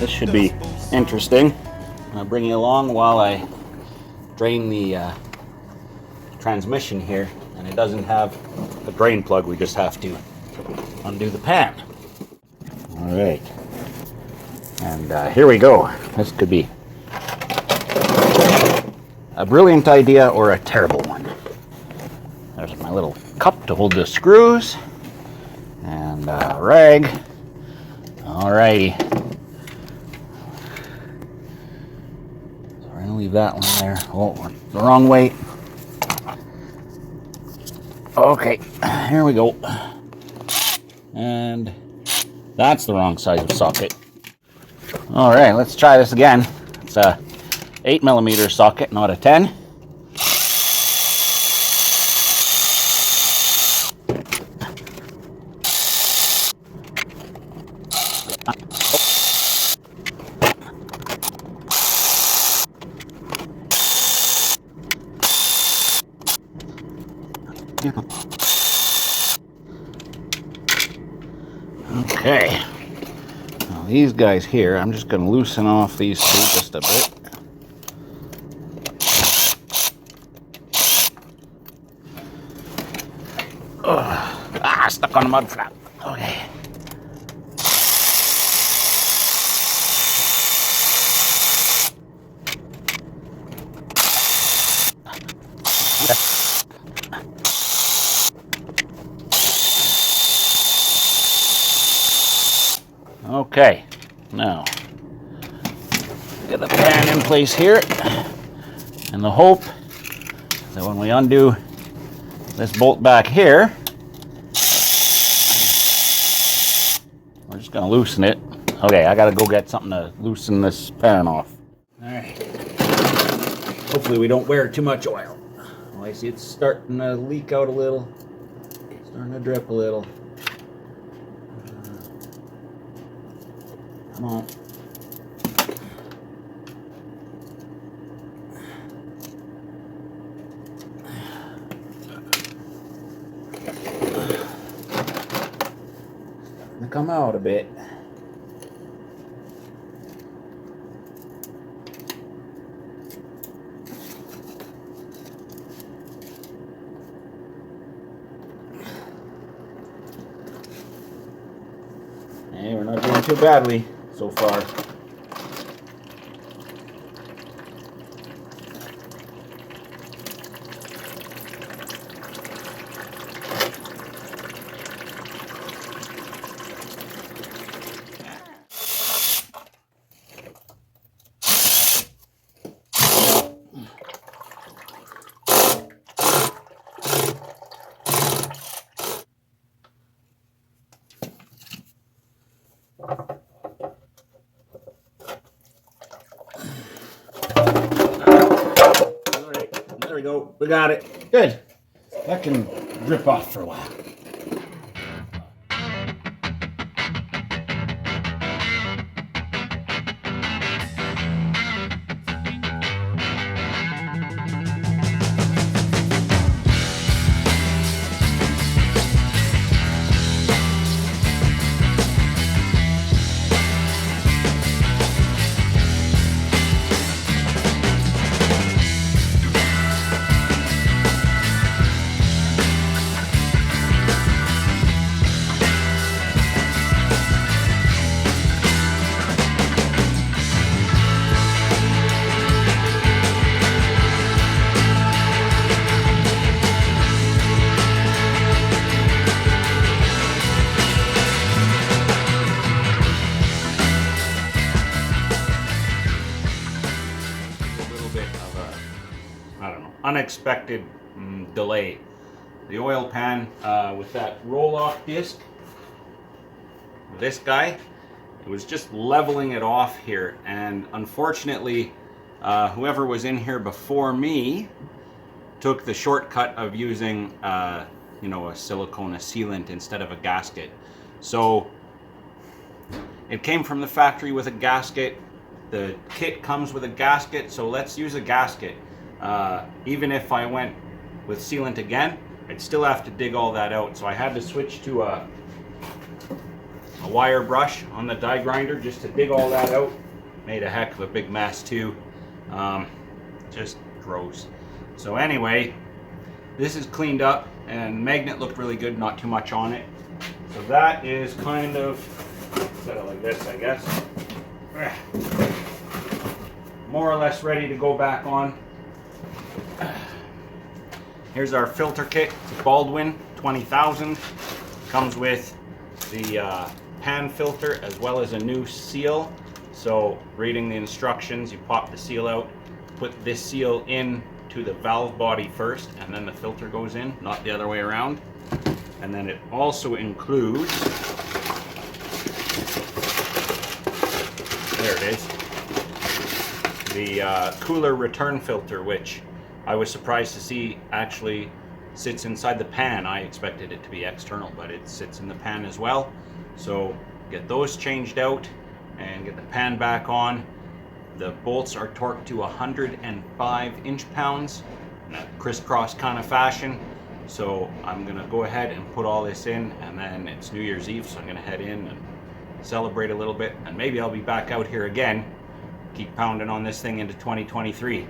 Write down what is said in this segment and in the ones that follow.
This should be interesting. I'll bring you along while I drain the transmission here. And it doesn't have a drain plug, we just have to undo the pan. Alright. And here we go. This could be a brilliant idea or a terrible one. There's my little cup to hold the screws. And a rag. Alrighty. So we're going to leave that one there. Oh, the wrong way. Okay, here we go. And that's the wrong size of socket. Alright, let's try this again. It's a 8mm socket, not a 10. Okay, now these guys here, I'm just going to loosen off these two just a bit. Stuck on the mud flap. Okay. Okay, now get the pan in place here, and the hope that when we undo this bolt back here, we're just going to loosen it. Okay, I got to go get something to loosen this pan off. Alright, hopefully we don't wear too much oil. Well, I see it's starting to leak out a little, starting to drip a little. Come on. Starting to come out a bit. Hey, we're not doing too badly so far. There we go. We got it. Good. That can drip off for a while. Unexpected delay. The oil pan with that roll-off disc, this guy, it was just leveling it off here, and unfortunately whoever was in here before me took the shortcut of using you know, a silicone, a sealant instead of a gasket. So it came from the factory with a gasket. The kit comes with a gasket, so let's use a gasket. Even if I went with sealant again, I'd still have to dig all that out. So I had to switch to a a wire brush on the die grinder just to dig all that out. Made a heck of a big mess too. Just gross. So anyway, this is cleaned up, and magnet looked really good, not too much on it. So that is kind of set it like this, I guess. More or less ready to go back on. Here's our filter kit. It's a Baldwin 20,000. Comes with the pan filter as well as a new seal. So reading the instructions, you pop the seal out, put this seal in to the valve body first, and then the filter goes in, not the other way around. And then it also includes, there it is, the cooler return filter, which I was surprised to see actually sits inside the pan. I expected it to be external, but it sits in the pan as well. So get those changed out and get the pan back on. The bolts are torqued to 105 inch-pounds in a crisscross kind of fashion. So I'm gonna go ahead and put all this in, and then it's New Year's Eve, so I'm gonna head in and celebrate a little bit, and maybe I'll be back out here again, keep pounding on this thing into 2023.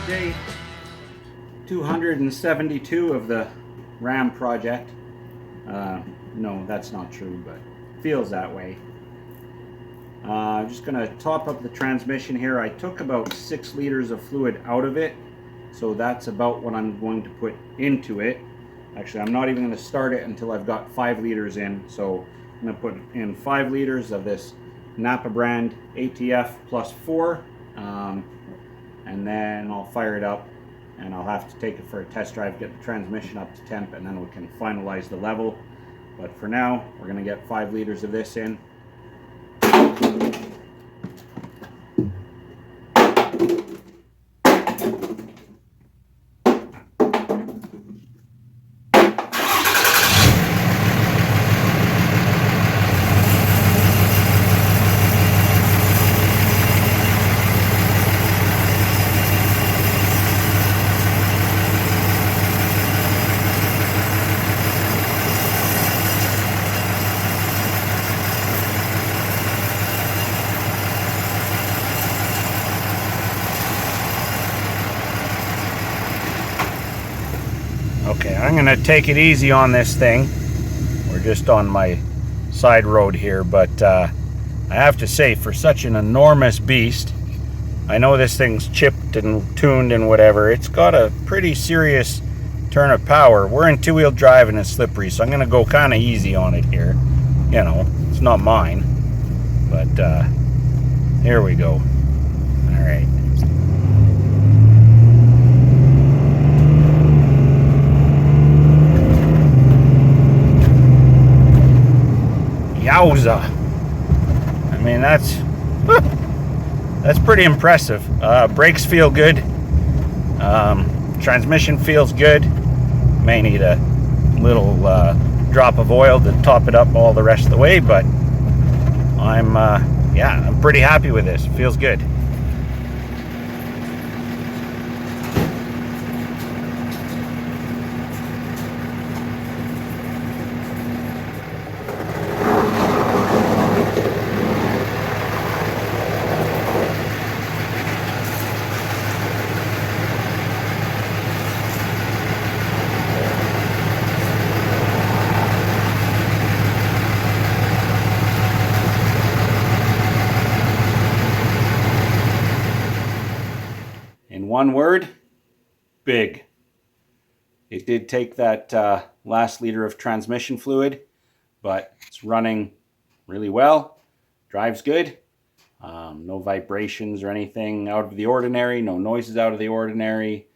Day 272 of the RAM project. No, that's not true, but feels that way. I'm just going to top up the transmission here. I took about 6 liters of fluid out of it, so that's about what I'm going to put into it. Actually, I'm not even going to start it until I've got 5 liters in, so I'm going to put in 5 liters of this Napa brand ATF plus 4. And then I'll fire it up, and I'll have to take it for a test drive, get the transmission up to temp, and then we can finalize the level. But for now, we're going to get 5 liters of this in. Okay, I'm going to take it easy on this thing. We're just on my side road here, but I have to say, for such an enormous beast, I know this thing's chipped and tuned and whatever, it's got a pretty serious turn of power. We're in two-wheel drive and it's slippery, so I'm going to go kind of easy on it here. You know, it's not mine, but here we go. All right. Yowza! I mean, that's pretty impressive. Brakes feel good. Transmission feels good. May need a little drop of oil to top it up all the rest of the way, but I'm pretty happy with this. It feels good. One word, big. It did take that last liter of transmission fluid, but it's running really well, drives good. No vibrations or anything out of the ordinary, no noises out of the ordinary.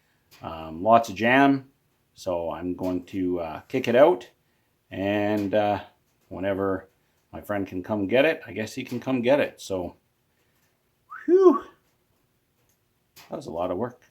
Lots of jam. So I'm going to kick it out, and whenever my friend can come get it, I guess he can come get it. So, whew, that was a lot of work.